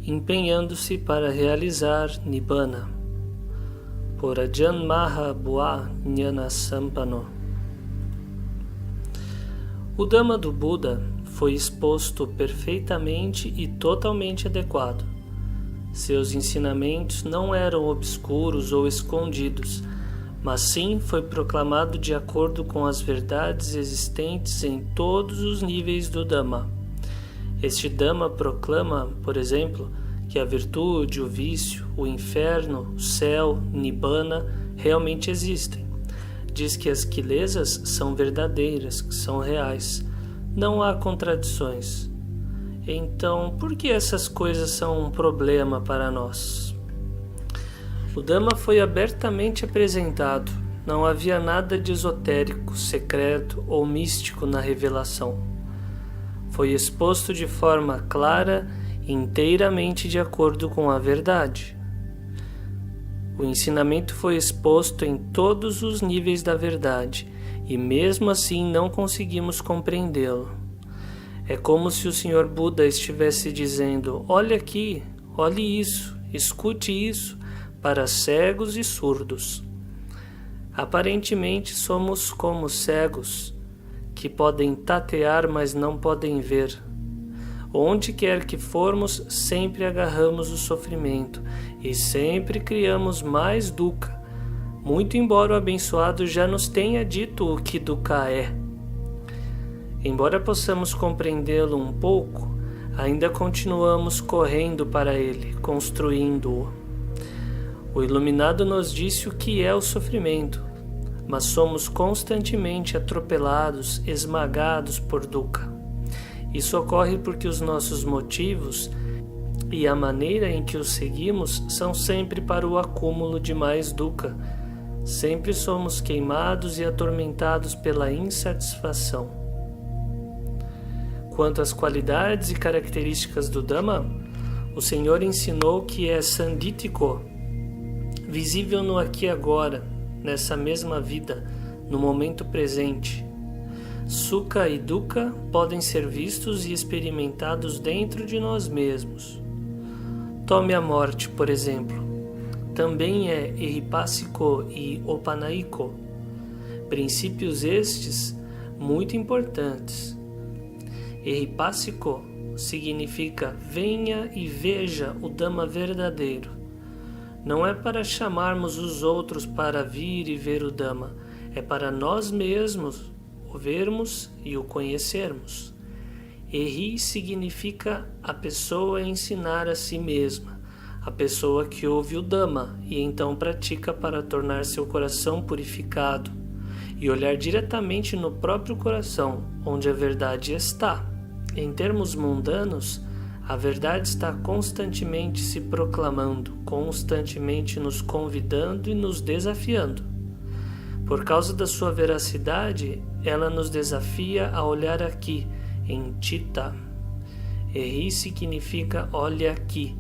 empenhando-se para realizar Nibbana. Por Ajanmaha Bua Jnana Sampano. O Dhamma do Buda foi exposto perfeitamente e totalmente adequado. Seus ensinamentos não eram obscuros ou escondidos, mas sim foi proclamado de acordo com as verdades existentes em todos os níveis do Dhamma. Este Dhamma proclama, por exemplo, que a virtude, o vício, o inferno, o céu, Nibbana realmente existem. Diz que as kilesas são verdadeiras, que são reais. Não há contradições. Então, por que essas coisas são um problema para nós? O Dhamma foi abertamente apresentado. Não havia nada de esotérico, secreto ou místico na revelação. Foi exposto de forma clara e inteiramente de acordo com a verdade. O ensinamento foi exposto em todos os níveis da verdade, e mesmo assim não conseguimos compreendê-lo. É como se o Senhor Buda estivesse dizendo: olhe aqui, olhe isso, escute isso, para cegos e surdos. Aparentemente somos como cegos, que podem tatear, mas não podem ver. Onde quer que formos, sempre agarramos o sofrimento e sempre criamos mais dukkha, muito embora o abençoado já nos tenha dito o que dukkha é. Embora possamos compreendê-lo um pouco, ainda continuamos correndo para ele, construindo-o. O iluminado nos disse o que é o sofrimento, mas somos constantemente atropelados, esmagados por dukkha. Isso ocorre porque os nossos motivos e a maneira em que os seguimos são sempre para o acúmulo de mais dukkha. Sempre somos queimados e atormentados pela insatisfação. Quanto às qualidades e características do Dhamma, o Senhor ensinou que é sanditiko, visível no aqui e agora, nessa mesma vida, no momento presente. Sukha e dukkha podem ser vistos e experimentados dentro de nós mesmos. Tome a morte, por exemplo. Também é Ehipassiko e Opanaiko, princípios estes muito importantes. Ehipassiko significa venha e veja o Dhamma verdadeiro. Não é para chamarmos os outros para vir e ver o Dhamma, é para nós mesmos o vermos e o conhecermos. Ehi significa a pessoa ensinar a si mesma, a pessoa que ouve o Dhamma e então pratica para tornar seu coração purificado e olhar diretamente no próprio coração, onde a verdade está. Em termos mundanos, a verdade está constantemente se proclamando, constantemente nos convidando e nos desafiando. Por causa da sua veracidade, ela nos desafia a olhar aqui, em Chitta. Ehi significa olhe aqui.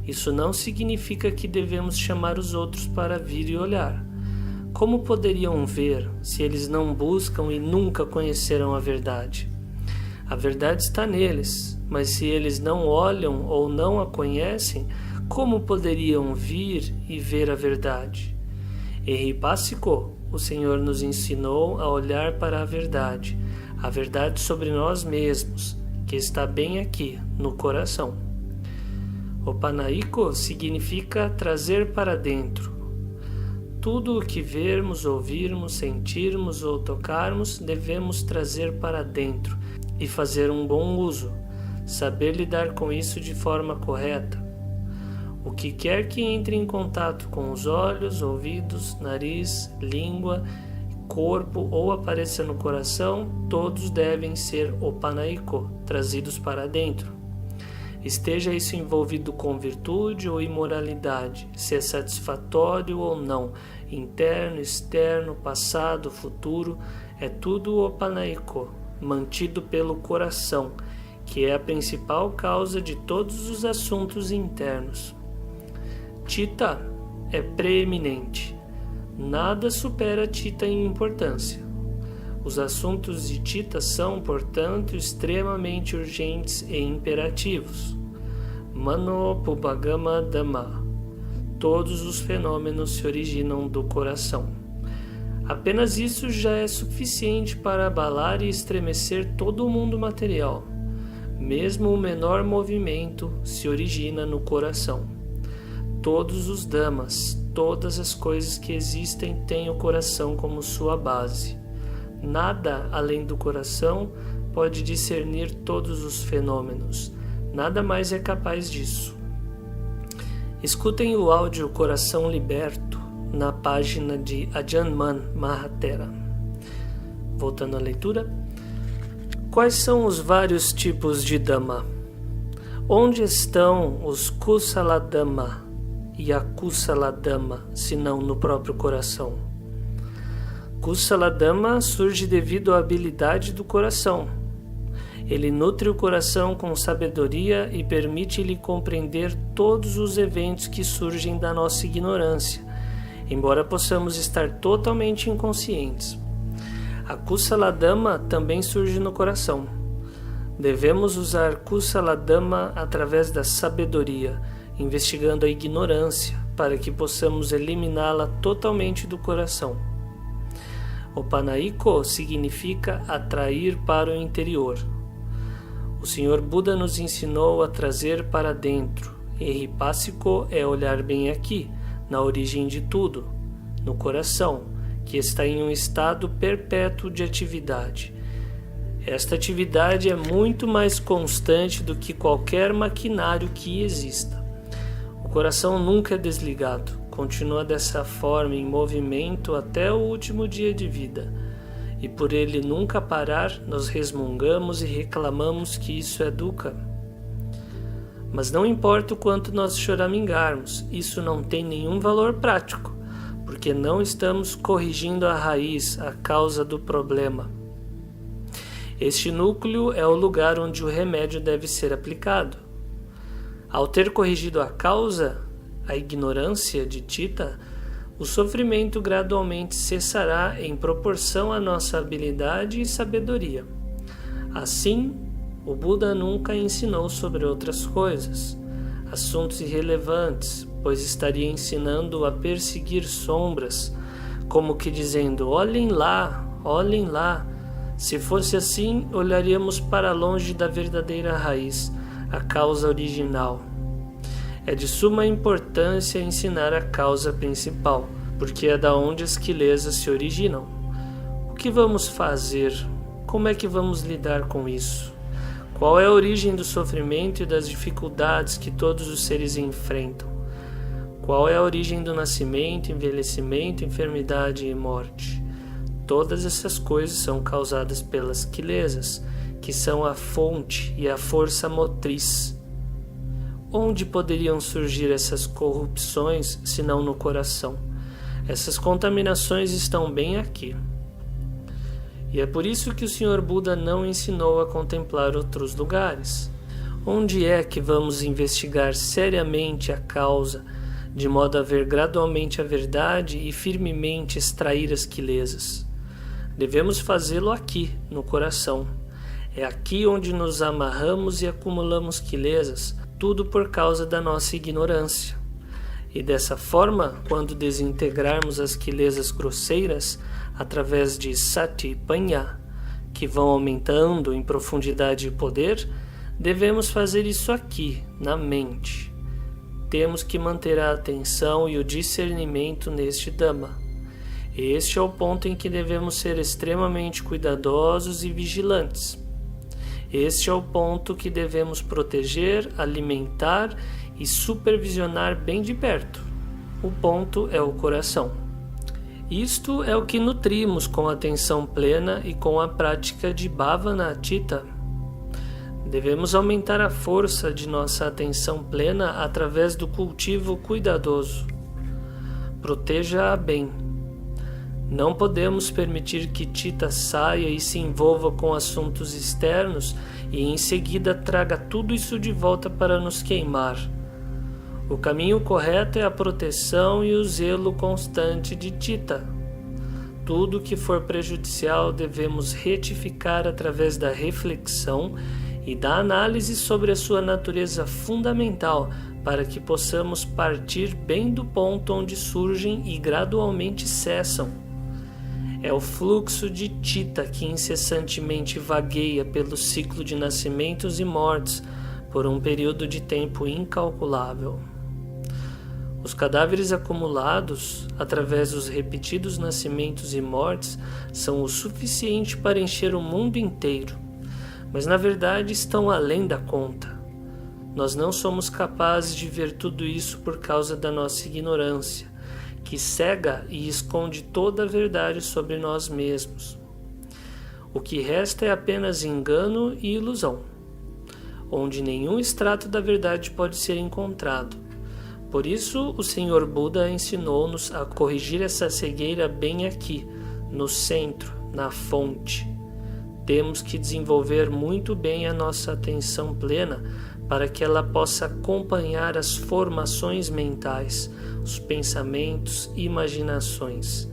Isso não significa que devemos chamar os outros para vir e olhar. Como poderiam ver se eles não buscam e nunca conheceram a verdade? A verdade está neles, mas se eles não olham ou não a conhecem, como poderiam vir e ver a verdade? Ehipassiko, o Senhor nos ensinou a olhar para a verdade sobre nós mesmos, que está bem aqui, no coração. Opanaiko significa trazer para dentro. Tudo o que vermos, ouvirmos, sentirmos ou tocarmos, devemos trazer para dentro e fazer um bom uso, saber lidar com isso de forma correta. O que quer que entre em contato com os olhos, ouvidos, nariz, língua, corpo ou apareça no coração, todos devem ser opanaiko, trazidos para dentro. Esteja isso envolvido com virtude ou imoralidade, se é satisfatório ou não, interno, externo, passado, futuro, é tudo opanaiko, mantido pelo coração, que é a principal causa de todos os assuntos internos. Chitta é preeminente. Nada supera Chitta em importância. Os assuntos de Chitta são, portanto, extremamente urgentes e imperativos. Mano Pubagama Dhamma. Todos os fenômenos se originam do coração. Apenas isso já é suficiente para abalar e estremecer todo o mundo material. Mesmo o menor movimento se origina no coração. Todos os Dhammas, todas as coisas que existem têm o coração como sua base. Nada além do coração pode discernir todos os fenômenos. Nada mais é capaz disso. Escutem o áudio Coração Liberto na página de Ajanman Mahatera. Voltando à leitura. Quais são os vários tipos de Dhamma? Onde estão os Kusala Dhamma e a Kusala Dhamma, se não no próprio coração? Kusala Dhamma surge devido à habilidade do coração. Ele nutre o coração com sabedoria e permite-lhe compreender todos os eventos que surgem da nossa ignorância, embora possamos estar totalmente inconscientes. A Kusala Dhamma também surge no coração. Devemos usar Kusala Dhamma através da sabedoria, investigando a ignorância, para que possamos eliminá-la totalmente do coração. Opanaiko significa atrair para o interior. O Senhor Buda nos ensinou a trazer para dentro, e Ripasiko é olhar bem aqui, na origem de tudo, no coração, que está em um estado perpétuo de atividade. Esta atividade é muito mais constante do que qualquer maquinário que exista. O coração nunca é desligado, continua dessa forma em movimento até o último dia de vida. E por ele nunca parar, nós resmungamos e reclamamos que isso é dukkha. Mas não importa o quanto nós choramingarmos, isso não tem nenhum valor prático, porque não estamos corrigindo a raiz, a causa do problema. Este núcleo é o lugar onde o remédio deve ser aplicado. Ao ter corrigido a causa, a ignorância de Chitta, o sofrimento gradualmente cessará em proporção à nossa habilidade e sabedoria. Assim, o Buda nunca ensinou sobre outras coisas, assuntos irrelevantes, pois estaria ensinando a perseguir sombras, como que dizendo: olhem lá, olhem lá. Se fosse assim, olharíamos para longe da verdadeira raiz, a causa original. É de suma importância ensinar a causa principal, porque é da onde as quilesas se originam. O que vamos fazer? Como é que vamos lidar com isso? Qual é a origem do sofrimento e das dificuldades que todos os seres enfrentam? Qual é a origem do nascimento, envelhecimento, enfermidade e morte? Todas essas coisas são causadas pelas quilesas, que são a fonte e a força motriz. Onde poderiam surgir essas corrupções, se não no coração? Essas contaminações estão bem aqui. E é por isso que o Senhor Buda não ensinou a contemplar outros lugares. Onde é que vamos investigar seriamente a causa, de modo a ver gradualmente a verdade e firmemente extrair as quilesas? Devemos fazê-lo aqui, no coração. É aqui onde nos amarramos e acumulamos quilesas, tudo por causa da nossa ignorância. E dessa forma, quando desintegrarmos as quilesas grosseiras através de sati panya, que vão aumentando em profundidade e poder, devemos fazer isso aqui, na mente. Temos que manter a atenção e o discernimento neste Dhamma. Este é o ponto em que devemos ser extremamente cuidadosos e vigilantes. Este é o ponto que devemos proteger, alimentar e supervisionar bem de perto. O ponto é o coração. Isto é o que nutrimos com atenção plena e com a prática de Bhavana Chitta. Devemos aumentar a força de nossa atenção plena através do cultivo cuidadoso. Proteja-a bem. Não podemos permitir que Chitta saia e se envolva com assuntos externos e em seguida traga tudo isso de volta para nos queimar. O caminho correto é a proteção e o zelo constante de Chitta. Tudo que for prejudicial devemos retificar através da reflexão e da análise sobre a sua natureza fundamental, para que possamos partir bem do ponto onde surgem e gradualmente cessam. É o fluxo de Chitta que incessantemente vagueia pelo ciclo de nascimentos e mortes por um período de tempo incalculável. Os cadáveres acumulados, através dos repetidos nascimentos e mortes, são o suficiente para encher o mundo inteiro, mas na verdade estão além da conta. Nós não somos capazes de ver tudo isso por causa da nossa ignorância, que cega e esconde toda a verdade sobre nós mesmos. O que resta é apenas engano e ilusão, onde nenhum extrato da verdade pode ser encontrado. Por isso, o Senhor Buda ensinou-nos a corrigir essa cegueira bem aqui, no centro, na fonte. Temos que desenvolver muito bem a nossa atenção plena para que ela possa acompanhar as formações mentais, os pensamentos e imaginações.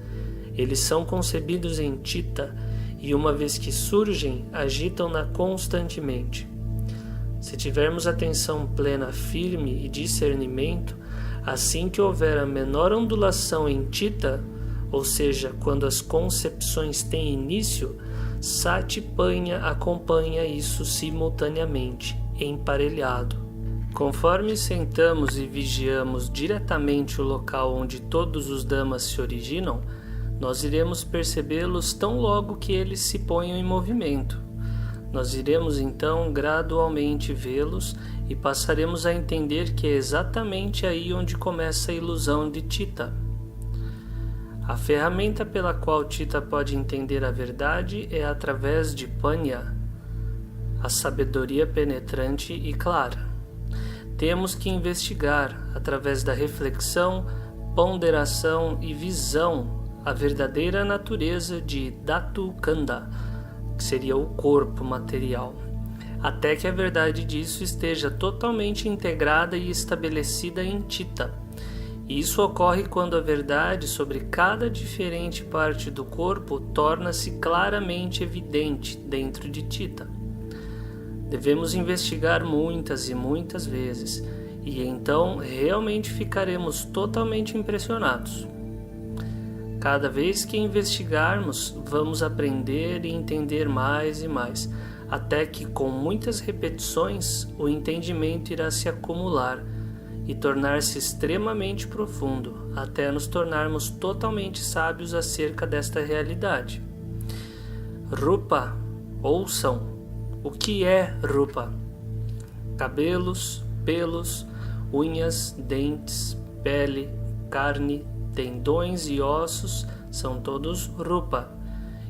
Eles são concebidos em Chitta e, uma vez que surgem, agitam-na constantemente. Se tivermos atenção plena firme e discernimento, assim que houver a menor ondulação em Chitta, ou seja, quando as concepções têm início, Satipanya acompanha isso simultaneamente, emparelhado. Conforme sentamos e vigiamos diretamente o local onde todos os Dhammas se originam, nós iremos percebê-los tão logo que eles se ponham em movimento. Nós iremos então gradualmente vê-los e passaremos a entender que é exatamente aí onde começa a ilusão de Chitta. A ferramenta pela qual Chitta pode entender a verdade é através de Panya, a sabedoria penetrante e clara. Temos que investigar, através da reflexão, ponderação e visão, a verdadeira natureza de Dhatu Khanda, que seria o corpo material, até que a verdade disso esteja totalmente integrada e estabelecida em Chitta. Isso ocorre quando a verdade sobre cada diferente parte do corpo torna-se claramente evidente dentro de Chitta. Devemos investigar muitas e muitas vezes, e então realmente ficaremos totalmente impressionados. Cada vez que investigarmos, vamos aprender e entender mais e mais, até que, com muitas repetições, o entendimento irá se acumular e tornar-se extremamente profundo, até nos tornarmos totalmente sábios acerca desta realidade. Rupa, ouçam. O que é Rupa? Cabelos, pelos, unhas, dentes, pele, carne, tendões e ossos são todos Rupa.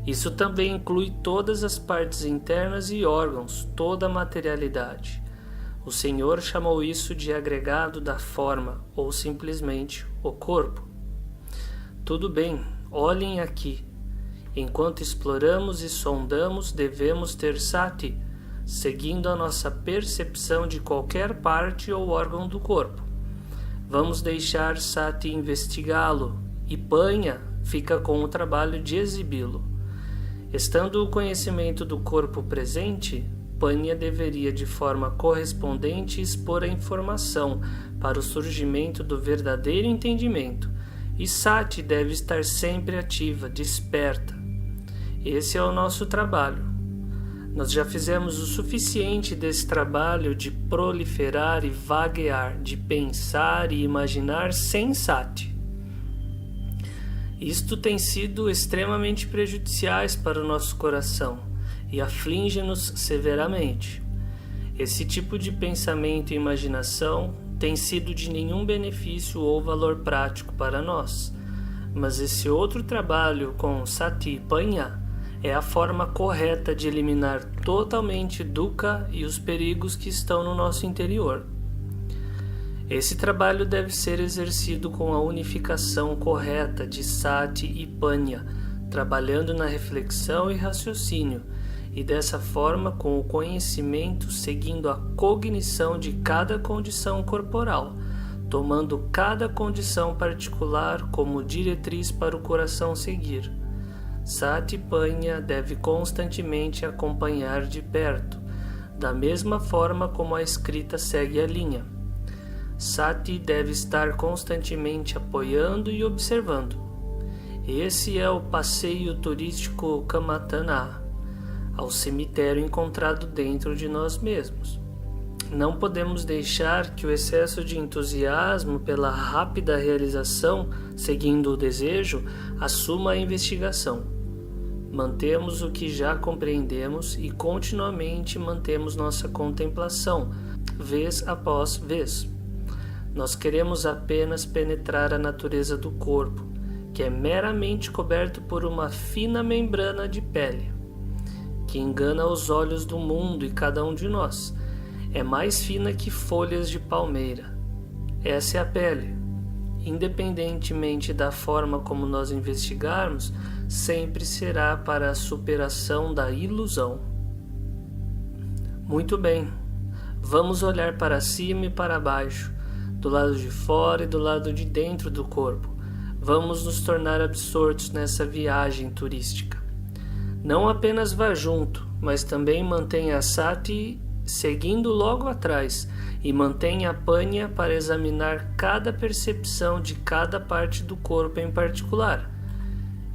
Isso também inclui todas as partes internas e órgãos, toda a materialidade. O Senhor chamou isso de agregado da forma, ou simplesmente o corpo. Tudo bem, olhem aqui. Enquanto exploramos e sondamos, devemos ter sati, seguindo a nossa percepção de qualquer parte ou órgão do corpo. Vamos deixar sati investigá-lo, e Panya fica com o trabalho de exibi-lo. Estando o conhecimento do corpo presente, Panya deveria de forma correspondente expor a informação para o surgimento do verdadeiro entendimento, e Sati deve estar sempre ativa, desperta. Esse é o nosso trabalho. Nós já fizemos o suficiente desse trabalho de proliferar e vaguear, de pensar e imaginar sem Sati. Isto tem sido extremamente prejudiciais para o nosso coração e aflige-nos severamente. Esse tipo de pensamento e imaginação tem sido de nenhum benefício ou valor prático para nós, mas esse outro trabalho com Sati Panya é a forma correta de eliminar totalmente dukkha e os perigos que estão no nosso interior. Esse trabalho deve ser exercido com a unificação correta de Sati e Panya, trabalhando na reflexão e raciocínio, e dessa forma com o conhecimento seguindo a cognição de cada condição corporal, tomando cada condição particular como diretriz para o coração seguir. Satipanya deve constantemente acompanhar de perto, da mesma forma como a escrita segue a linha. Sati deve estar constantemente apoiando e observando. Esse é o passeio turístico Kamatana, ao cemitério encontrado dentro de nós mesmos. Não podemos deixar que o excesso de entusiasmo pela rápida realização, seguindo o desejo, assuma a investigação. Mantemos o que já compreendemos e continuamente mantemos nossa contemplação, vez após vez. Nós queremos apenas penetrar a natureza do corpo, que é meramente coberto por uma fina membrana de pele, que engana os olhos do mundo e cada um de nós. É mais fina que folhas de palmeira. Essa é a pele. Independentemente da forma como nós investigarmos, sempre será para a superação da ilusão. Muito bem. Vamos olhar para cima e para baixo, do lado de fora e do lado de dentro do corpo. Vamos nos tornar absortos nessa viagem turística. Não apenas vá junto, mas também mantenha a Sati seguindo logo atrás e mantenha a Panya para examinar cada percepção de cada parte do corpo em particular.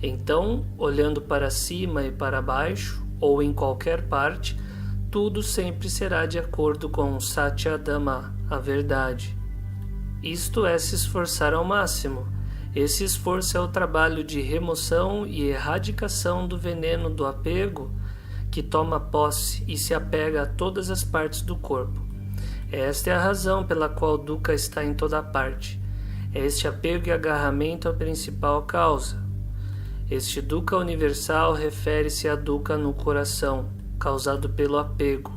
Então, olhando para cima e para baixo, ou em qualquer parte, tudo sempre será de acordo com Satya Dhamma, a verdade. Isto é se esforçar ao máximo. Esse esforço é o trabalho de remoção e erradicação do veneno do apego que toma posse e se apega a todas as partes do corpo. Esta é a razão pela qual Dukkha está em toda parte. Este apego e agarramento é a principal causa. Este Dukkha universal refere-se a Dukkha no coração, causado pelo apego,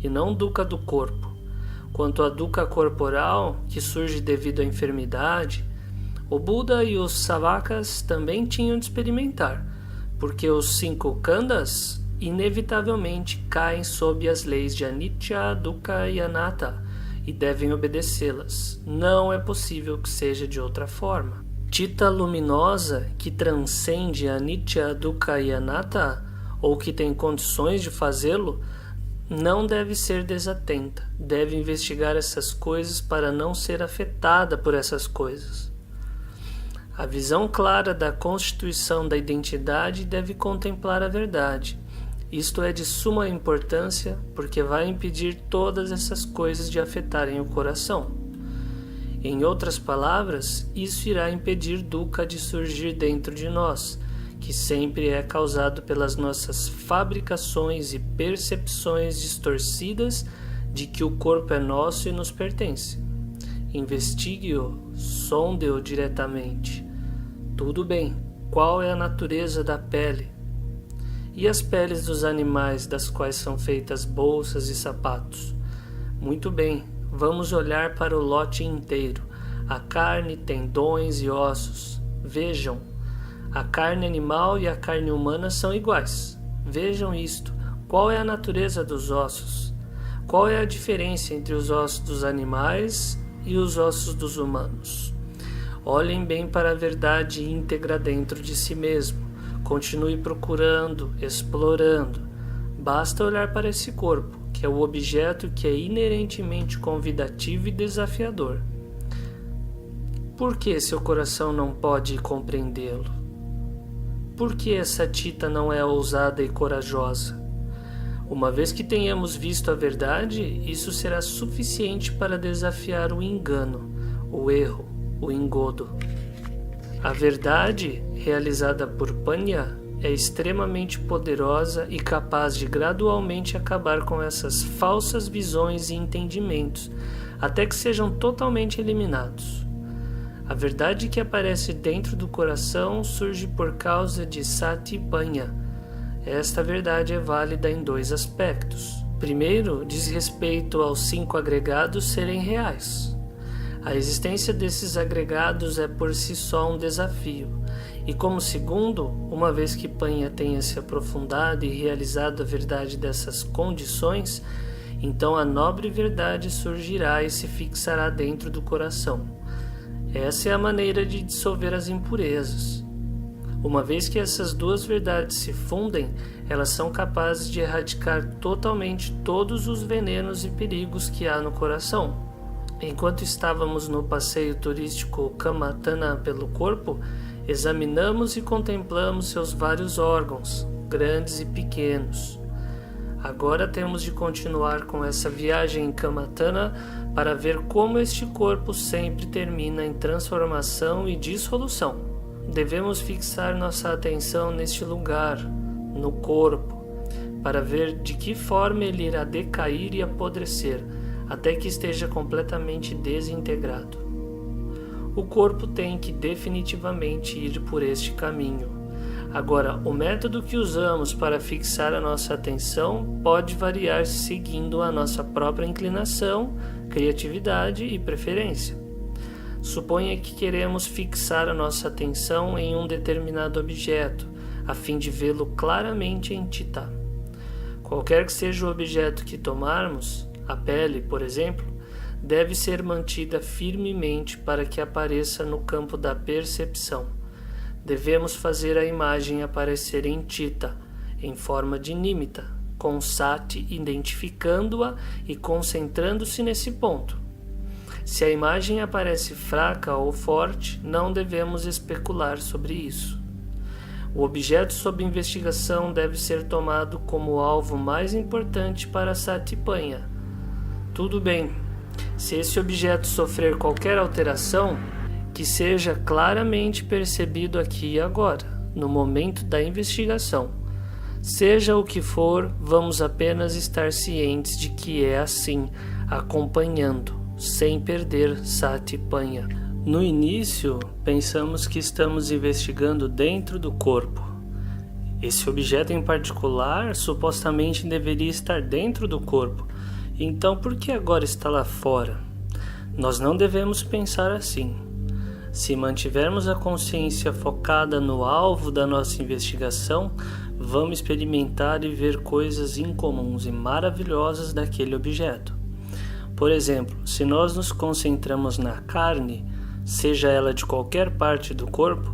e não Dukkha do corpo. Quanto a Dukkha corporal, que surge devido à enfermidade, o Buda e os Savakas também tinham de experimentar, porque os 5 Khandhas inevitavelmente caem sob as leis de Anicca, Dukkha e Anatta e devem obedecê-las. Não é possível que seja de outra forma. Chitta luminosa que transcende Anicca, Dukkha e Anatta, ou que tem condições de fazê-lo, não deve ser desatenta, deve investigar essas coisas para não ser afetada por essas coisas. A visão clara da constituição da identidade deve contemplar a verdade. Isto é de suma importância porque vai impedir todas essas coisas de afetarem o coração. Em outras palavras, isso irá impedir Dukkha de surgir dentro de nós, que sempre é causado pelas nossas fabricações e percepções distorcidas de que o corpo é nosso e nos pertence. Investigue-o, sonde-o diretamente. Tudo bem, qual é a natureza da pele? E as peles dos animais das quais são feitas bolsas e sapatos? Muito bem, vamos olhar para o lote inteiro. A carne, tendões e ossos. Vejam, a carne animal e a carne humana são iguais. Vejam isto. Qual é a natureza dos ossos? Qual é a diferença entre os ossos dos animais e os ossos dos humanos? Olhem bem para a verdade íntegra dentro de si mesmo. Continue procurando, explorando. Basta olhar para esse corpo, que é o objeto que é inerentemente convidativo e desafiador. Por que seu coração não pode compreendê-lo? Por que essa Chitta não é ousada e corajosa? Uma vez que tenhamos visto a verdade, isso será suficiente para desafiar o engano, o erro, o engodo. A verdade, realizada por Panya, é extremamente poderosa e capaz de gradualmente acabar com essas falsas visões e entendimentos, até que sejam totalmente eliminados. A verdade que aparece dentro do coração surge por causa de Sati Panya. Esta verdade é válida em 2 aspectos. Primeiro, diz respeito aos 5 agregados serem reais. A existência desses agregados é por si só um desafio. E como segundo, uma vez que Panya tenha se aprofundado e realizado a verdade dessas condições, então a nobre verdade surgirá e se fixará dentro do coração. Essa é a maneira de dissolver as impurezas. Uma vez que essas duas verdades se fundem, elas são capazes de erradicar totalmente todos os venenos e perigos que há no coração. Enquanto estávamos no passeio turístico Kamatana pelo corpo, examinamos e contemplamos seus vários órgãos, grandes e pequenos. Agora temos de continuar com essa viagem em Kamatana para ver como este corpo sempre termina em transformação e dissolução. Devemos fixar nossa atenção neste lugar, no corpo, para ver de que forma ele irá decair e apodrecer, até que esteja completamente desintegrado. O corpo tem que definitivamente ir por este caminho. Agora, o método que usamos para fixar a nossa atenção pode variar seguindo a nossa própria inclinação, criatividade e preferência. Suponha que queremos fixar a nossa atenção em um determinado objeto, a fim de vê-lo claramente em Chitta. Qualquer que seja o objeto que tomarmos, a pele, por exemplo, deve ser mantida firmemente para que apareça no campo da percepção. Devemos fazer a imagem aparecer em Chitta, em forma de nímita, com Sati identificando-a e concentrando-se nesse ponto. Se a imagem aparece fraca ou forte, não devemos especular sobre isso. O objeto sob investigação deve ser tomado como o alvo mais importante para Satipanya. Tudo bem, se esse objeto sofrer qualquer alteração, que seja claramente percebido aqui e agora, no momento da investigação. Seja o que for, vamos apenas estar cientes de que é assim, acompanhando, sem perder Satipanya. No início, pensamos que estamos investigando dentro do corpo. Esse objeto em particular supostamente deveria estar dentro do corpo. Então, por que agora está lá fora? Nós não devemos pensar assim. Se mantivermos a consciência focada no alvo da nossa investigação, vamos experimentar e ver coisas incomuns e maravilhosas daquele objeto. Por exemplo, se nós nos concentramos na carne, seja ela de qualquer parte do corpo,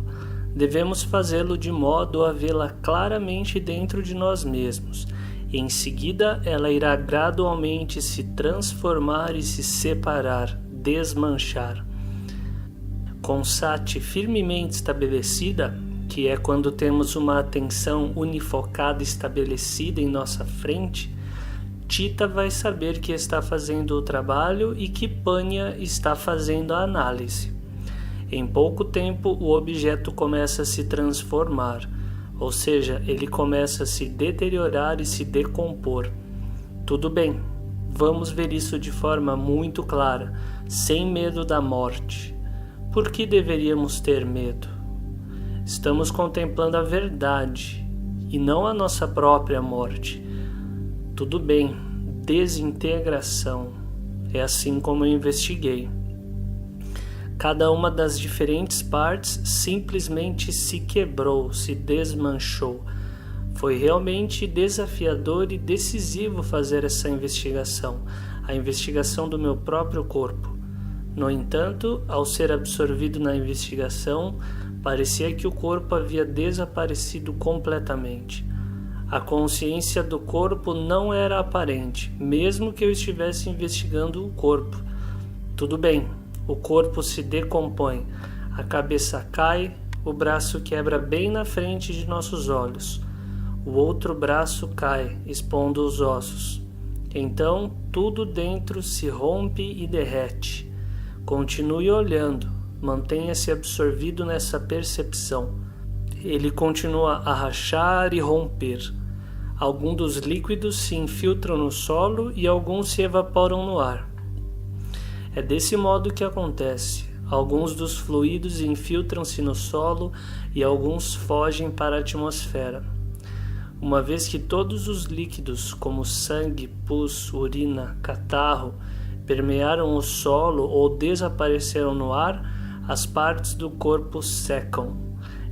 devemos fazê-lo de modo a vê-la claramente dentro de nós mesmos. E em seguida, ela irá gradualmente se transformar e se separar, desmanchar. Com Sati firmemente estabelecida, que é quando temos uma atenção unifocada estabelecida em nossa frente, Chitta vai saber que está fazendo o trabalho e que Panya está fazendo a análise. Em pouco tempo, o objeto começa a se transformar, ou seja, ele começa a se deteriorar e se decompor. Tudo bem, vamos ver isso de forma muito clara, sem medo da morte. Por que deveríamos ter medo? Estamos contemplando a verdade e não a nossa própria morte. Tudo bem, desintegração. É assim como eu investiguei. Cada uma das diferentes partes simplesmente se quebrou, se desmanchou. Foi realmente desafiador e decisivo fazer essa investigação, a investigação do meu próprio corpo. No entanto, ao ser absorvido na investigação, parecia que o corpo havia desaparecido completamente. A consciência do corpo não era aparente, mesmo que eu estivesse investigando o corpo. Tudo bem, o corpo se decompõe, a cabeça cai, o braço quebra bem na frente de nossos olhos. O outro braço cai, expondo os ossos. Então, tudo dentro se rompe e derrete. Continue olhando, mantenha-se absorvido nessa percepção. Ele continua a rachar e romper. Alguns dos líquidos se infiltram no solo e alguns se evaporam no ar. É desse modo que acontece. Alguns dos fluidos infiltram-se no solo e alguns fogem para a atmosfera. Uma vez que todos os líquidos, como sangue, pus, urina, catarro, permearam o solo ou desapareceram no ar, as partes do corpo secam.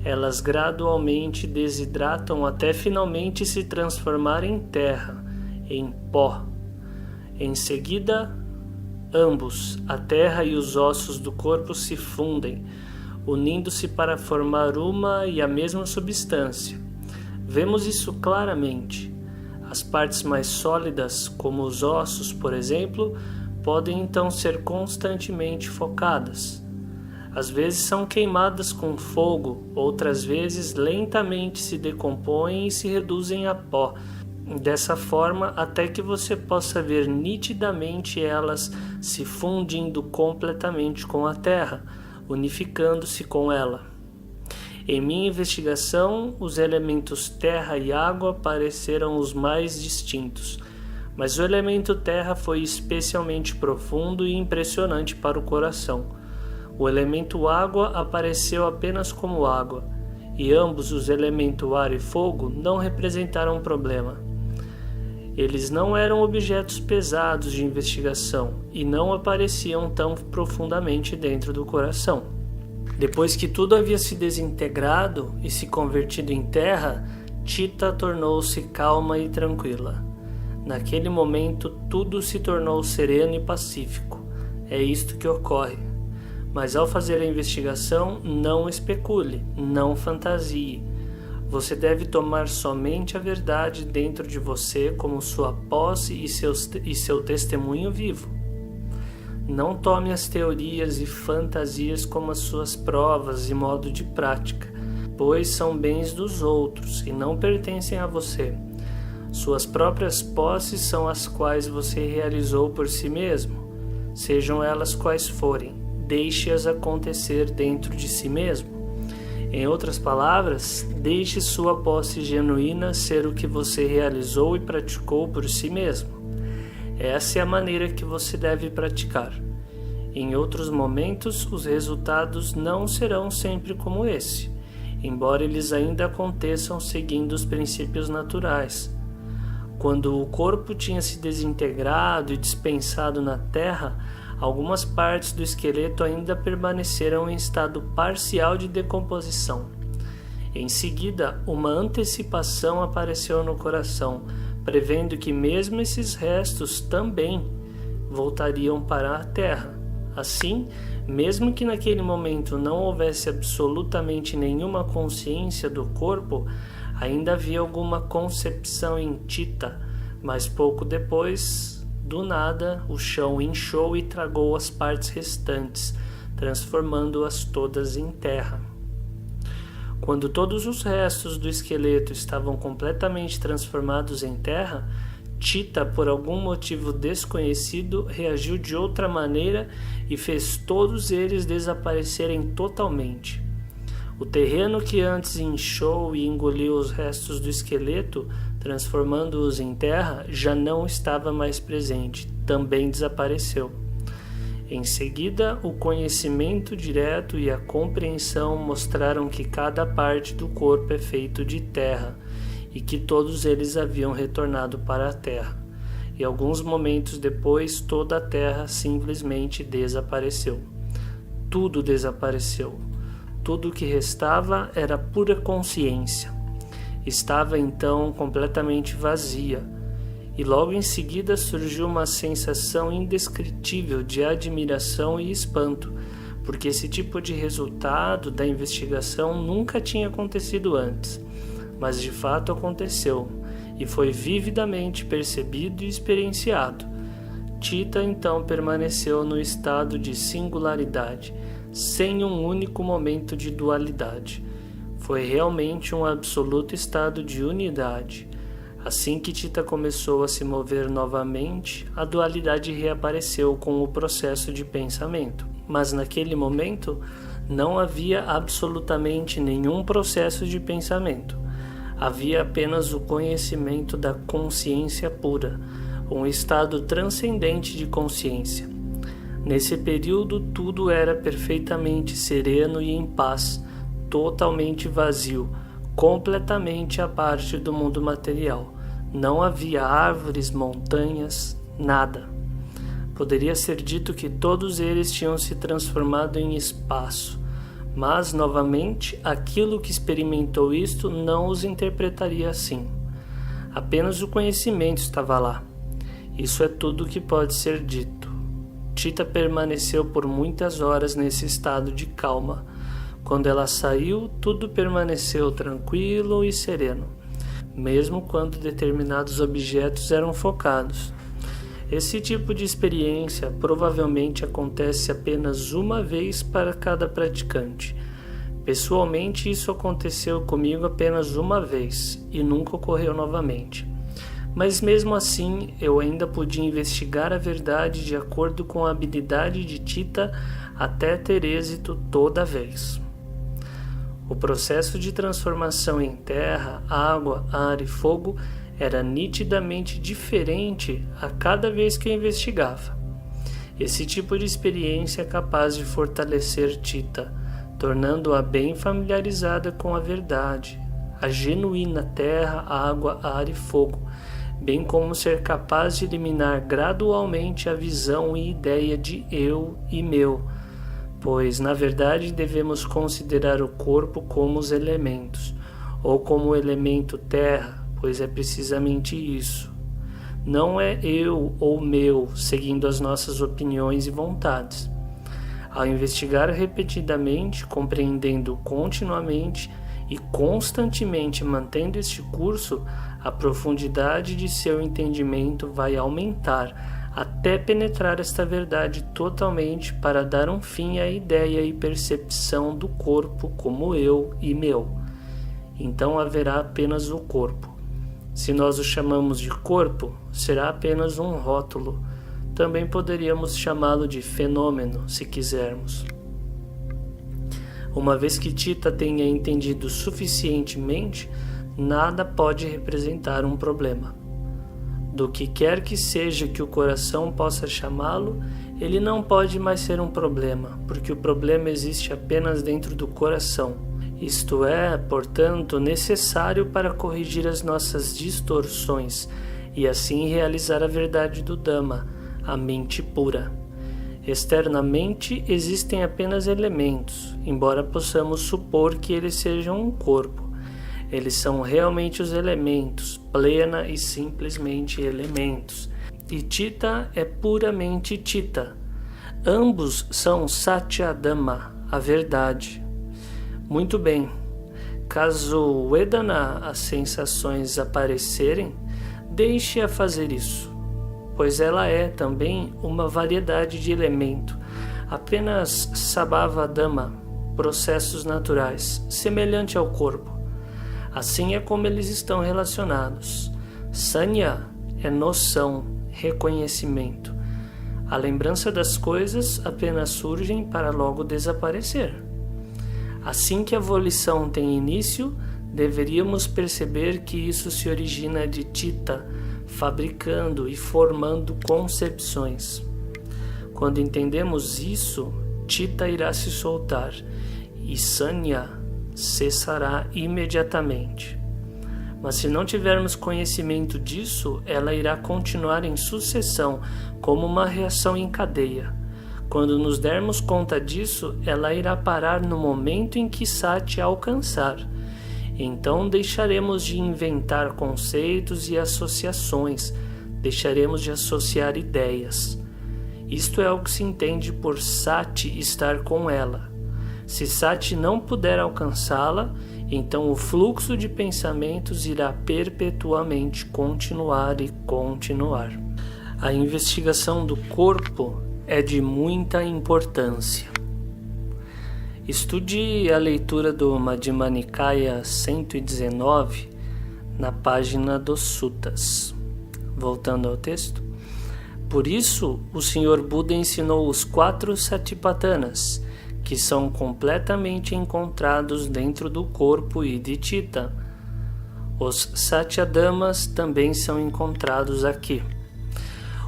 Elas gradualmente desidratam até finalmente se transformar em terra, em pó. Em seguida, ambos, a terra e os ossos do corpo, se fundem. unindo-se para formar uma e a mesma substância. Vemos isso claramente. As partes mais sólidas, como os ossos, por exemplo, podem então ser constantemente focadas. Às vezes são queimadas com fogo, outras vezes lentamente se decompõem e se reduzem a pó. Dessa forma, até que você possa ver nitidamente elas se fundindo completamente com a terra, unificando-se com ela. Em minha investigação, os elementos terra e água pareceram os mais distintos, mas o elemento terra foi especialmente profundo e impressionante para o coração. O elemento água apareceu apenas como água, e ambos os elementos ar e fogo não representaram um problema. Eles não eram objetos pesados de investigação e não apareciam tão profundamente dentro do coração. Depois que tudo havia se desintegrado e se convertido em terra, Tita tornou-se calma e tranquila. Naquele momento, tudo se tornou sereno e pacífico. É isto que ocorre. Mas ao fazer a investigação, não especule, não fantasie. Você deve tomar somente a verdade dentro de você como sua posse e seu testemunho vivo. Não tome as teorias e fantasias como as suas provas e modo de prática, pois são bens dos outros e não pertencem a você. Suas próprias posses são as quais você realizou por si mesmo. Sejam elas quais forem, deixe-as acontecer dentro de si mesmo. Em outras palavras, deixe sua posse genuína ser o que você realizou e praticou por si mesmo. Essa é a maneira que você deve praticar. Em outros momentos, os resultados não serão sempre como esse, embora eles ainda aconteçam seguindo os princípios naturais. Quando o corpo tinha se desintegrado e dispensado na terra, algumas partes do esqueleto ainda permaneceram em estado parcial de decomposição. Em seguida, uma antecipação apareceu no coração, prevendo que mesmo esses restos também voltariam para a terra. Assim, mesmo que naquele momento não houvesse absolutamente nenhuma consciência do corpo, ainda havia alguma concepção em Tita, mas pouco depois, do nada, o chão inchou e tragou as partes restantes, transformando-as todas em terra. Quando todos os restos do esqueleto estavam completamente transformados em terra, Tita, por algum motivo desconhecido, reagiu de outra maneira e fez todos eles desaparecerem totalmente. O terreno que antes inchou e engoliu os restos do esqueleto, transformando-os em terra, já não estava mais presente, também desapareceu. Em seguida, o conhecimento direto e a compreensão mostraram que cada parte do corpo é feito de terra e que todos eles haviam retornado para a terra. E alguns momentos depois, toda a terra simplesmente desapareceu. Tudo desapareceu. Tudo o que restava era pura consciência. Estava então completamente vazia, e logo em seguida surgiu uma sensação indescritível de admiração e espanto, porque esse tipo de resultado da investigação nunca tinha acontecido antes, mas de fato aconteceu, e foi vividamente percebido e experienciado. Tita então permaneceu no estado de singularidade, sem um único momento de dualidade. Foi realmente um absoluto estado de unidade. Assim que Tita começou a se mover novamente, a dualidade reapareceu com o processo de pensamento. Mas naquele momento não havia absolutamente nenhum processo de pensamento. Havia apenas o conhecimento da consciência pura, um estado transcendente de consciência. Nesse período tudo era perfeitamente sereno e em paz, totalmente vazio, completamente à parte do mundo material. Não havia árvores, montanhas, nada. Poderia ser dito que todos eles tinham se transformado em espaço, mas, novamente, aquilo que experimentou isto não os interpretaria assim. Apenas o conhecimento estava lá. Isso é tudo que pode ser dito. Tita permaneceu por muitas horas nesse estado de calma, Quando ela saiu, tudo permaneceu tranquilo e sereno, mesmo quando determinados objetos eram focados. Esse tipo de experiência provavelmente acontece apenas uma vez para cada praticante. Pessoalmente, isso aconteceu comigo apenas uma vez e nunca ocorreu novamente. Mas mesmo assim, eu ainda podia investigar a verdade de acordo com a habilidade de Tita até ter êxito toda vez. O processo de transformação em terra, água, ar e fogo era nitidamente diferente a cada vez que eu investigava. Esse tipo de experiência é capaz de fortalecer Tita, tornando-a bem familiarizada com a verdade, a genuína terra, água, ar e fogo, bem como ser capaz de eliminar gradualmente a visão e ideia de eu e meu, pois na verdade devemos considerar o corpo como os elementos, ou como o elemento terra, pois é precisamente isso. Não é eu ou meu seguindo as nossas opiniões e vontades. Ao investigar repetidamente, compreendendo continuamente e constantemente mantendo este curso, a profundidade de seu entendimento vai aumentar até penetrar esta verdade totalmente para dar um fim à ideia e percepção do corpo como eu e meu. Então haverá apenas o corpo. Se nós o chamamos de corpo, será apenas um rótulo. Também poderíamos chamá-lo de fenômeno, se quisermos. Uma vez que Tita tenha entendido suficientemente, nada pode representar um problema. Do que quer que seja que o coração possa chamá-lo, ele não pode mais ser um problema, porque o problema existe apenas dentro do coração. Isto é, portanto, necessário para corrigir as nossas distorções e assim realizar a verdade do Dhamma, a mente pura. Externamente existem apenas elementos, embora possamos supor que eles sejam um corpo. Eles são realmente os elementos, plena e simplesmente elementos. E Tita é puramente Tita. Ambos são Satya Dhamma, a verdade. Muito bem, caso Vedana as sensações aparecerem, deixe-a fazer isso, pois ela é também uma variedade de elemento, apenas Sabhava Dhamma, processos naturais, semelhante ao corpo. Assim é como eles estão relacionados. Sanya é noção, reconhecimento. A lembrança das coisas apenas surgem para logo desaparecer. Assim que a volição tem início, deveríamos perceber que isso se origina de Tita, fabricando e formando concepções. Quando entendemos isso, Tita irá se soltar e Sanya cessará imediatamente. Mas se não tivermos conhecimento disso, ela irá continuar em sucessão, como uma reação em cadeia. Quando nos dermos conta disso, ela irá parar no momento em que Sati a alcançar. Então deixaremos de inventar conceitos e associações, deixaremos de associar ideias. Isto é o que se entende por Sati estar com ela. Se Sati não puder alcançá-la, então o fluxo de pensamentos irá perpetuamente continuar e continuar. A investigação do corpo é de muita importância. Estude a leitura do Madhyama Nikaya 119 na página dos Suttas. Voltando ao texto. Por isso, o Senhor Buda ensinou os 4 Satipatthanas, que são completamente encontrados dentro do corpo e de Tita. Os Satyadhamas também são encontrados aqui.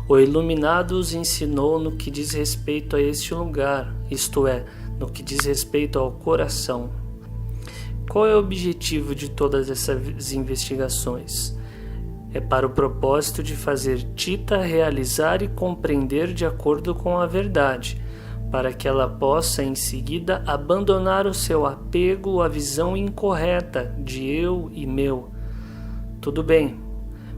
O Iluminado os ensinou no que diz respeito a este lugar, isto é, no que diz respeito ao coração. Qual é o objetivo de todas essas investigações? É para o propósito de fazer Tita realizar e compreender de acordo com a verdade, para que ela possa em seguida abandonar o seu apego à visão incorreta de eu e meu. Tudo bem.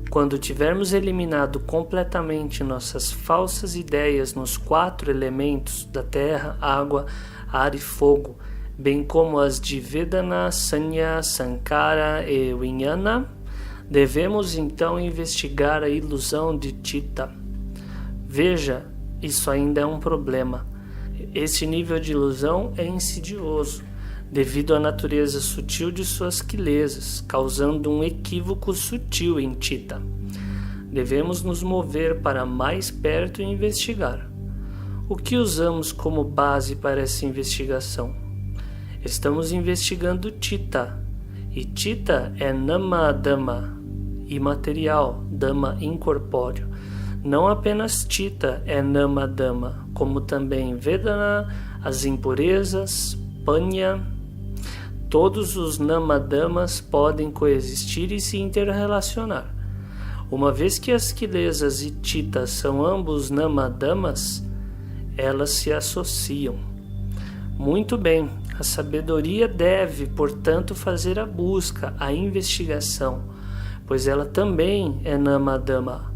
Quando tivermos eliminado completamente nossas falsas ideias nos 4 elementos da terra, água, ar e fogo, bem como as de Vedana, Sanya, Sankara e Vijnana, devemos então investigar a ilusão de Citta. Veja, isso ainda é um problema. Esse nível de ilusão é insidioso, devido à natureza sutil de suas quilesas, causando um equívoco sutil em Citta. Devemos nos mover para mais perto e investigar. O que usamos como base para essa investigação? Estamos investigando Citta, e Citta é Nama Dhamma, imaterial, Dhamma incorpóreo. Não apenas Citta é Nama Dhamma, como também Vedana, as impurezas, Panya. Todos os Nama Dhammas podem coexistir e se interrelacionar. Uma vez que as quilesas e Citta são ambos Nama Dhammas, elas se associam. Muito bem, a sabedoria deve, portanto, fazer a busca, a investigação, pois ela também é Nama Dhamma.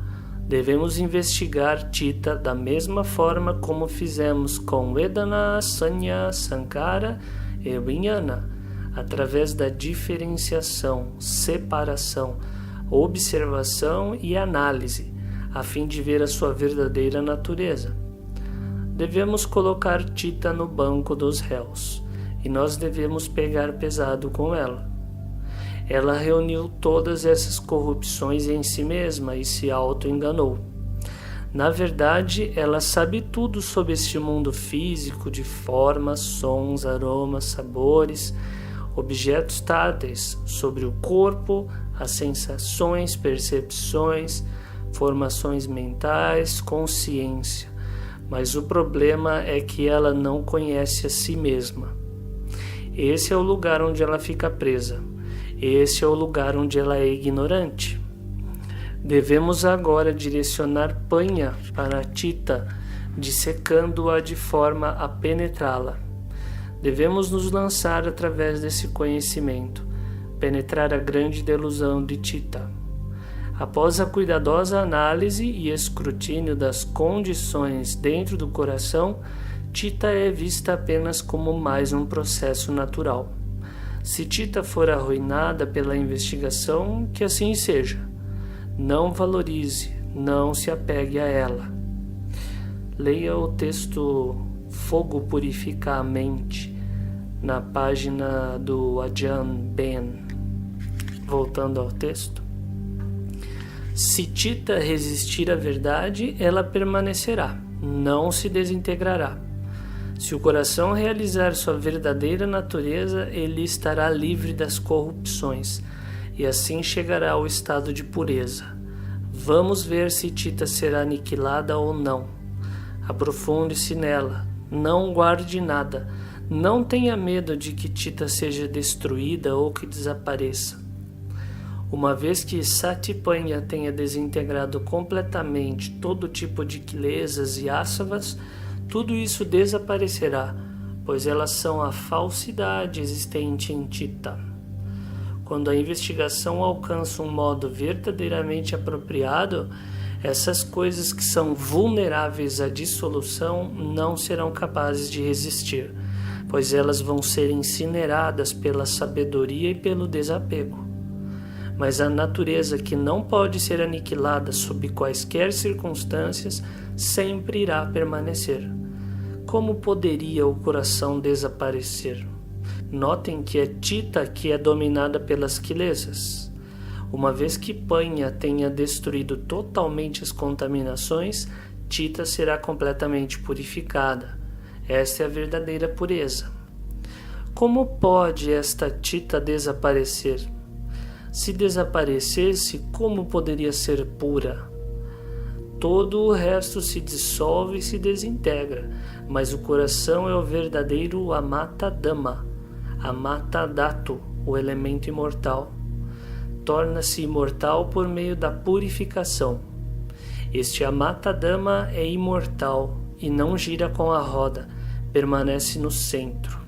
Devemos investigar Citta da mesma forma como fizemos com Vedana, Sanya, Sankara e Vijnana, através da diferenciação, separação, observação e análise, a fim de ver a sua verdadeira natureza. Devemos colocar Citta no banco dos réus, e nós devemos pegar pesado com ela. Ela reuniu todas essas corrupções em si mesma e se auto-enganou. Na verdade, ela sabe tudo sobre este mundo físico de formas, sons, aromas, sabores, objetos táteis, sobre o corpo, as sensações, percepções, formações mentais, consciência. Mas o problema é que ela não conhece a si mesma. Esse é o lugar onde ela fica presa. Esse é o lugar onde ela é ignorante. Devemos agora direcionar Panya para Citta, dissecando-a de forma a penetrá-la. Devemos nos lançar através desse conhecimento, penetrar a grande delusão de Citta. Após a cuidadosa análise e escrutínio das condições dentro do coração, Citta é vista apenas como mais um processo natural. Se Citta for arruinada pela investigação, que assim seja. Não valorize, não se apegue a ela. Leia o texto Fogo Purifica a Mente, na página do Ajahn Ben. Voltando ao texto. Se Citta resistir à verdade, ela permanecerá, não se desintegrará. Se o coração realizar sua verdadeira natureza, ele estará livre das corrupções, e assim chegará ao estado de pureza. Vamos ver se Citta será aniquilada ou não. Aprofunde-se nela, não guarde nada, não tenha medo de que Citta seja destruída ou que desapareça. Uma vez que Satipanya tenha desintegrado completamente todo tipo de quilesas e asavas, tudo isso desaparecerá, pois elas são a falsidade existente em Citta. Quando a investigação alcança um modo verdadeiramente apropriado, essas coisas que são vulneráveis à dissolução não serão capazes de resistir, pois elas vão ser incineradas pela sabedoria e pelo desapego. Mas a natureza que não pode ser aniquilada sob quaisquer circunstâncias sempre irá permanecer. Como poderia o coração desaparecer? Notem que é Citta que é dominada pelas quilesas. Uma vez que Panya tenha destruído totalmente as contaminações, Citta será completamente purificada. Esta é a verdadeira pureza. Como pode esta Citta desaparecer? Se desaparecesse, como poderia ser pura? Todo o resto se dissolve e se desintegra, mas o coração é o verdadeiro Amata Dhamma, Amata Dhatu, o elemento imortal. Torna-se imortal por meio da purificação. Este Amata Dhamma é imortal e não gira com a roda, permanece no centro.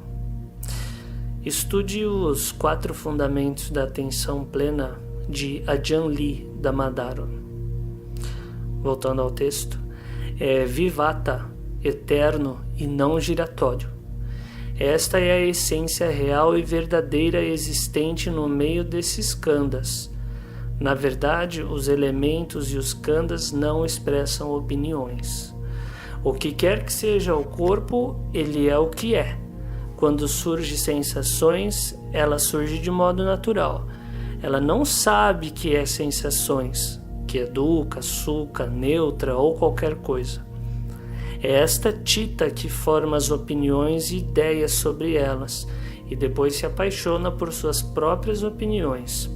Estude os 4 fundamentos da atenção plena de Ajahn Lee Damadharon. Voltando ao texto, é vivata, eterno e não giratório. Esta é a essência real e verdadeira existente no meio desses khandas. Na verdade, os elementos e os khandas não expressam opiniões. O que quer que seja o corpo, ele é o que é. Quando surgem sensações, ela surge de modo natural. Ela não sabe que é sensações, que é dukkha, sukha, neutra ou qualquer coisa. É esta Chitta que forma as opiniões e ideias sobre elas e depois se apaixona por suas próprias opiniões,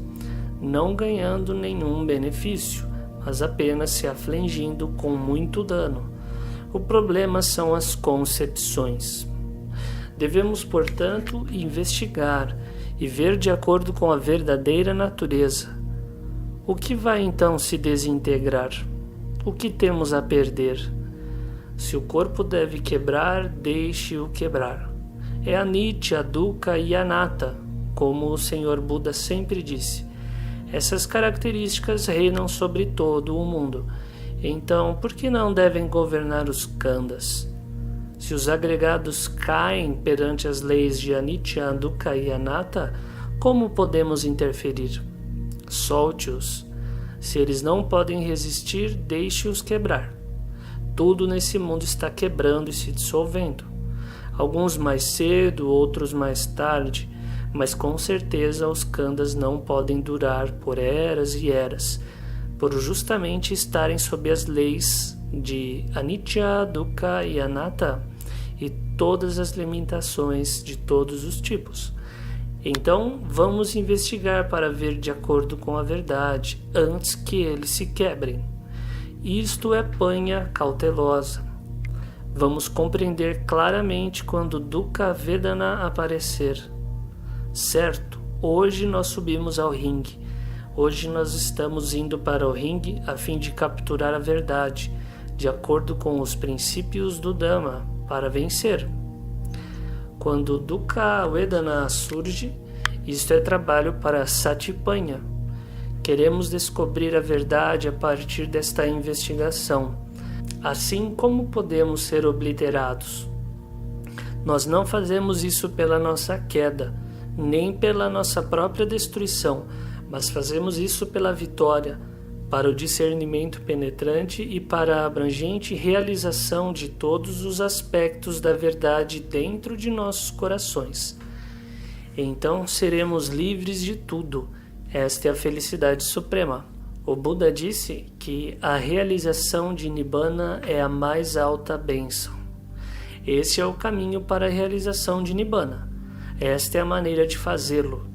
não ganhando nenhum benefício, mas apenas se afligindo com muito dano. O problema são as concepções. Devemos, portanto, investigar e ver de acordo com a verdadeira natureza. O que vai então se desintegrar? O que temos a perder? Se o corpo deve quebrar, deixe-o quebrar. É a Nitya, a Dukkha e a Anatta, como o Senhor Buda sempre disse. Essas características reinam sobre todo o mundo. Então, por que não devem governar os khandas? Se os agregados caem perante as leis de Anicca, Dukkha e Anatta, como podemos interferir? Solte-os. Se eles não podem resistir, deixe-os quebrar. Tudo nesse mundo está quebrando e se dissolvendo. Alguns mais cedo, outros mais tarde, mas com certeza os khandas não podem durar por eras e eras, por justamente estarem sob as leis de Anicca, Dukkha e Anatta e todas as limitações de todos os tipos. Então, vamos investigar para ver de acordo com a verdade, antes que eles se quebrem. Isto é panha cautelosa. Vamos compreender claramente quando Dukkha Vedana aparecer. Certo, hoje nós subimos ao ringue. Hoje nós estamos indo para o ringue a fim de capturar a verdade, de acordo com os princípios do Dhamma, para vencer. Quando Dukkha Vedana surge, isto é trabalho para Satipanya. Queremos descobrir a verdade a partir desta investigação. Assim, como podemos ser obliterados? Nós não fazemos isso pela nossa queda, nem pela nossa própria destruição, mas fazemos isso pela vitória, para o discernimento penetrante e para a abrangente realização de todos os aspectos da verdade dentro de nossos corações. Então seremos livres de tudo. Esta é a felicidade suprema. O Buda disse que a realização de Nibbana é a mais alta bênção. Esse é o caminho para a realização de Nibbana. Esta é a maneira de fazê-lo.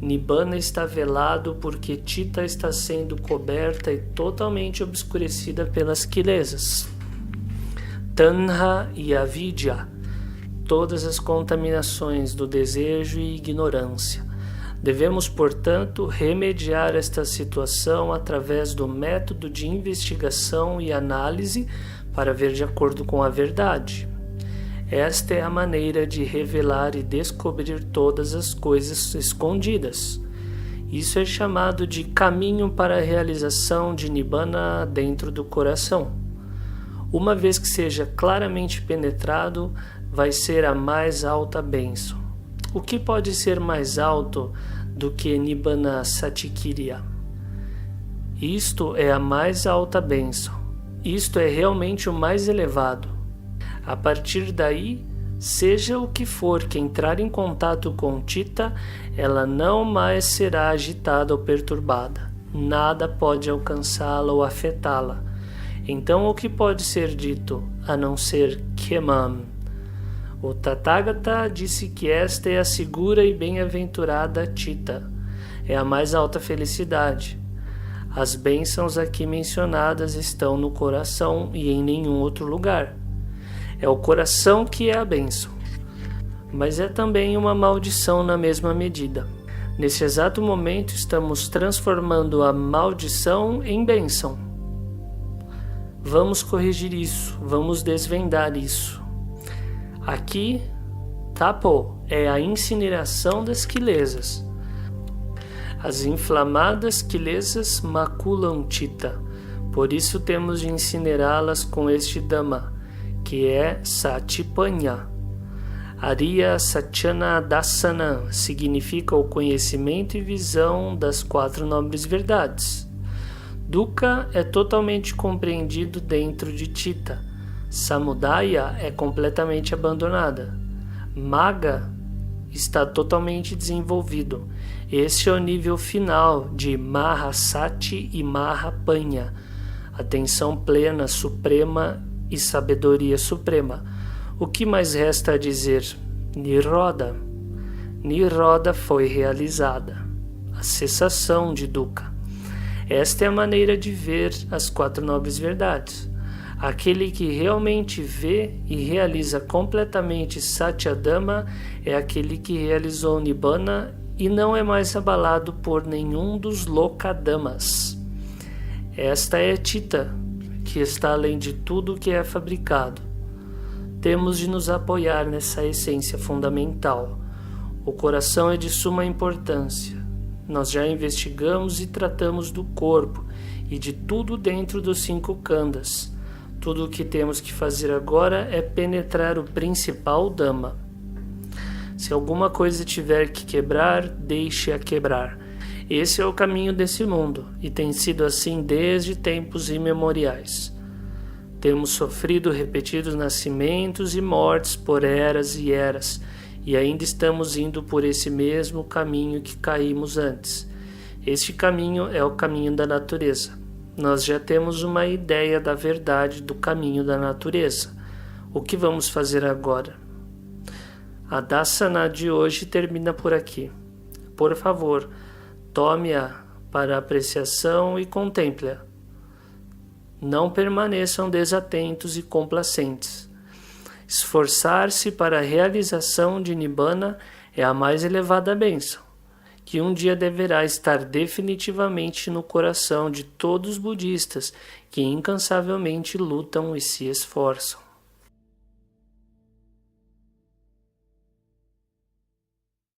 Nibbana está velado porque Chitta está sendo coberta e totalmente obscurecida pelas kilesas. Tanha e Avidya, todas as contaminações do desejo e ignorância. Devemos, portanto, remediar esta situação através do método de investigação e análise para ver de acordo com a verdade. Esta é a maneira de revelar e descobrir todas as coisas escondidas. Isso é chamado de caminho para a realização de Nibbana dentro do coração. Uma vez que seja claramente penetrado, vai ser a mais alta bênção. O que pode ser mais alto do que Nibbana Satikiriya? Isto é a mais alta bênção. Isto é realmente o mais elevado. A partir daí, seja o que for que entrar em contato com Chitta, ela não mais será agitada ou perturbada. Nada pode alcançá-la ou afetá-la. Então, o que pode ser dito, a não ser Khemam? O Tathagata disse que esta é a segura e bem-aventurada Chitta. É a mais alta felicidade. As bênçãos aqui mencionadas estão no coração e em nenhum outro lugar. É o coração que é a bênção, mas é também uma maldição na mesma medida. Nesse exato momento estamos transformando a maldição em bênção. Vamos corrigir isso, vamos desvendar isso. Aqui, tapo é a incineração das kilesas. As inflamadas kilesas maculam Chitta, por isso temos de incinerá-las com este Dhamma, que é Satipanya. Ariya Satyana Dasana significa o conhecimento e visão das 4 nobres verdades. Dukkha é totalmente compreendido dentro de Chitta. Samudaya é completamente abandonada. Magga está totalmente desenvolvido. Este é o nível final de Mahasati e Mahapanya, atenção plena, suprema e sabedoria suprema. O que mais resta a dizer? Nirodha. Nirodha foi realizada. A cessação de Dukkha. Esta é a maneira de ver as 4 nobres verdades. Aquele que realmente vê e realiza completamente Satyadhamma é aquele que realizou Nibbana e não é mais abalado por nenhum dos Lokadhammas. Esta é Chitta, que está além de tudo que é fabricado. Temos de nos apoiar nessa essência fundamental. O coração é de suma importância. Nós já investigamos e tratamos do corpo e de tudo dentro dos 5 khandas. Tudo o que temos que fazer agora é penetrar o principal Dhamma. Se alguma coisa tiver que quebrar, deixe-a quebrar. Esse é o caminho desse mundo e tem sido assim desde tempos imemoriais. Temos sofrido repetidos nascimentos e mortes por eras e eras, e ainda estamos indo por esse mesmo caminho que caímos antes. Este caminho é o caminho da natureza. Nós já temos uma ideia da verdade do caminho da natureza. O que vamos fazer agora? A Dasana de hoje termina por aqui. Por favor, tome-a para apreciação e contemple-a. Não permaneçam desatentos e complacentes. Esforçar-se para a realização de Nibbana é a mais elevada bênção, que um dia deverá estar definitivamente no coração de todos os budistas que incansavelmente lutam e se esforçam.